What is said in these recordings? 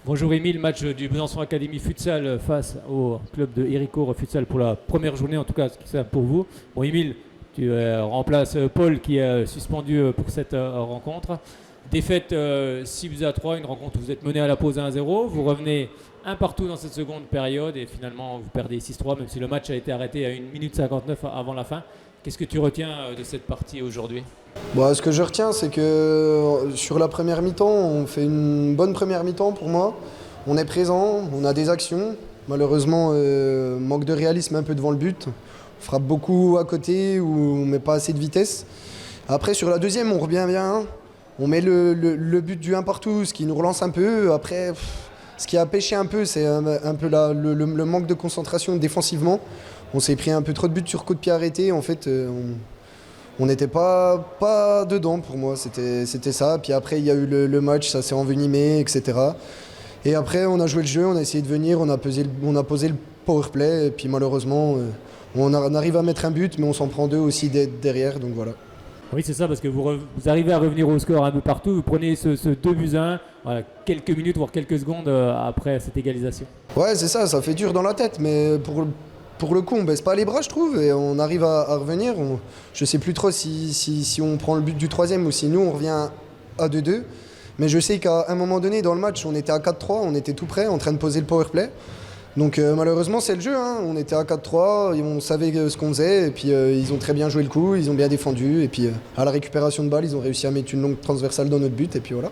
Bonjour Émile, match du Besançon Academy Futsal face au club de Héricourt Futsal pour la première journée, en tout cas, ce qui c'est pour vous. Bon Émile, tu remplaces Paul qui est suspendu pour cette rencontre. Défaite 6-3, une rencontre où vous êtes mené à la pause 1-0. Vous revenez un partout dans cette seconde période et finalement vous perdez 6-3, même si le match a été arrêté à 1 minute 59 avant la fin. Qu'est-ce que tu retiens de cette partie aujourd'hui ? Ce que je retiens, c'est que sur la première mi-temps, on fait une bonne première mi-temps pour moi. On est présent, on a des actions. Malheureusement, manque de réalisme un peu devant le but. On frappe beaucoup à côté ou on met pas assez de vitesse. Après, sur la deuxième, on revient bien. On met le but du 1 partout, ce qui nous relance un peu. Après, ce qui a pêché un peu, c'est un peu le manque de concentration défensivement. On s'est pris un peu trop de buts sur coup de pied arrêté. En fait, on n'était pas dedans pour moi, c'était ça. Puis après, il y a eu le match, ça s'est envenimé, etc. Et après, on a joué le jeu, on a essayé de venir, on a posé le power play. Et puis malheureusement, on arrive à mettre un but, mais on s'en prend deux aussi derrière, donc voilà. Oui, c'est ça, parce que vous arrivez à revenir au score un peu partout. Vous prenez ce 2-1, voilà, quelques minutes, voire quelques secondes après cette égalisation. Ouais, c'est ça fait dur dans la tête, mais pour le coup, on baisse pas les bras, je trouve, et on arrive à revenir. Je sais plus trop si on prend le but du troisième ou si nous, on revient à 2-2. Mais je sais qu'à un moment donné, dans le match, on était à 4-3, on était tout près, en train de poser le power play. Donc malheureusement, c'est le jeu, hein. On était à 4-3, on savait ce qu'on faisait, et puis ils ont très bien joué le coup, ils ont bien défendu, et puis à la récupération de balle, ils ont réussi à mettre une longue transversale dans notre but, et puis voilà.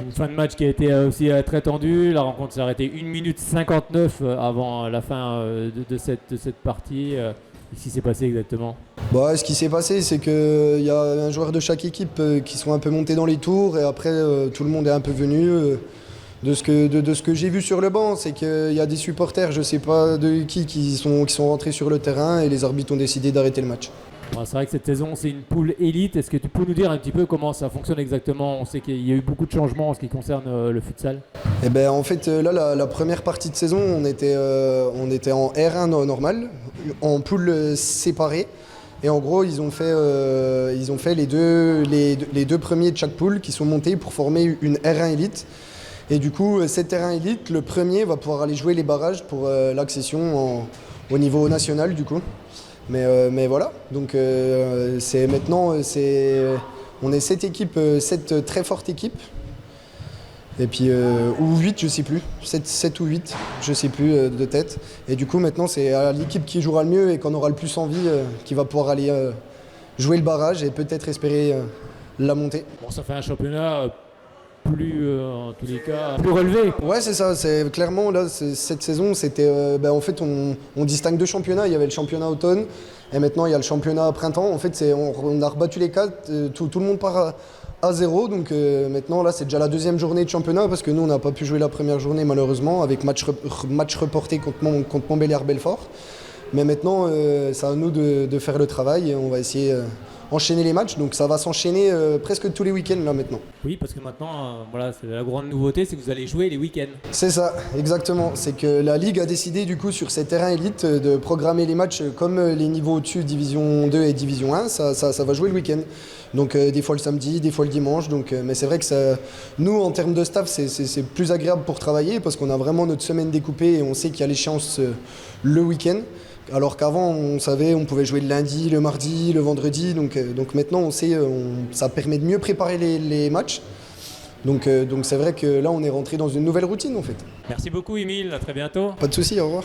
Une fin de match qui a été aussi très tendue. La rencontre s'est arrêtée 1 minute 59 avant la fin de cette partie. Qu'est-ce qui s'est passé exactement ? Ce qui s'est passé, c'est qu'il y a un joueur de chaque équipe qui sont un peu montés dans les tours, et après tout le monde est un peu venu. De ce que j'ai vu sur le banc, c'est qu'il y a des supporters, je ne sais pas de qui sont rentrés sur le terrain, et les arbitres ont décidé d'arrêter le match. Bon, c'est vrai que cette saison, c'est une poule élite. Est-ce que tu peux nous dire un petit peu comment ça fonctionne exactement ? On sait qu'il y a eu beaucoup de changements en ce qui concerne le futsal. En fait, là, la première partie de saison, on était en R1 normal, en poule séparée. Et en gros, ils ont fait les deux premiers de chaque poule qui sont montés pour former une R1 élite. Et du coup, cette R1 élite, le premier va pouvoir aller jouer les barrages pour l'accession au niveau national, du coup. Mais voilà, donc on est 7 équipes, 7 très fortes équipes. Et puis, ou 8, je sais plus, 7 ou 8, je sais plus de tête. Et du coup, maintenant, c'est l'équipe qui jouera le mieux et qu'on aura le plus envie qui va pouvoir aller jouer le barrage et peut-être espérer la montée. Bon, ça fait un championnat plus, en tous les cas, plus relevé. Ouais, c'est ça. C'est clairement là, cette saison, c'était en fait, on distingue deux championnats. Il y avait le championnat automne et maintenant il y a le championnat printemps. En fait, on a rebattu les quatre. Tout le monde part à zéro. Donc maintenant, là, c'est déjà la deuxième journée de championnat parce que nous, on n'a pas pu jouer la première journée malheureusement avec match reporté contre Montbéliard-Belfort. Mais maintenant, c'est à nous de faire le travail et on va essayer enchaîner les matchs. Donc ça va s'enchaîner presque tous les week-ends là maintenant. Oui, parce que maintenant, voilà, c'est la grande nouveauté, c'est que vous allez jouer les week-ends. C'est ça, exactement. C'est que la Ligue a décidé du coup sur ces terrains élites de programmer les matchs comme les niveaux au-dessus, Division 2 et Division 1, ça va jouer le week-end. Donc des fois le samedi, des fois le dimanche. Mais c'est vrai que nous, en termes de staff, c'est plus agréable pour travailler parce qu'on a vraiment notre semaine découpée et on sait qu'il y a l'échéance le week-end. Alors qu'avant, on savait, on pouvait jouer le lundi, le mardi, le vendredi. Donc maintenant, on sait, ça permet de mieux préparer les matchs. Donc c'est vrai que là, on est rentré dans une nouvelle routine en fait. Merci beaucoup, Émile. À très bientôt. Pas de souci, au revoir.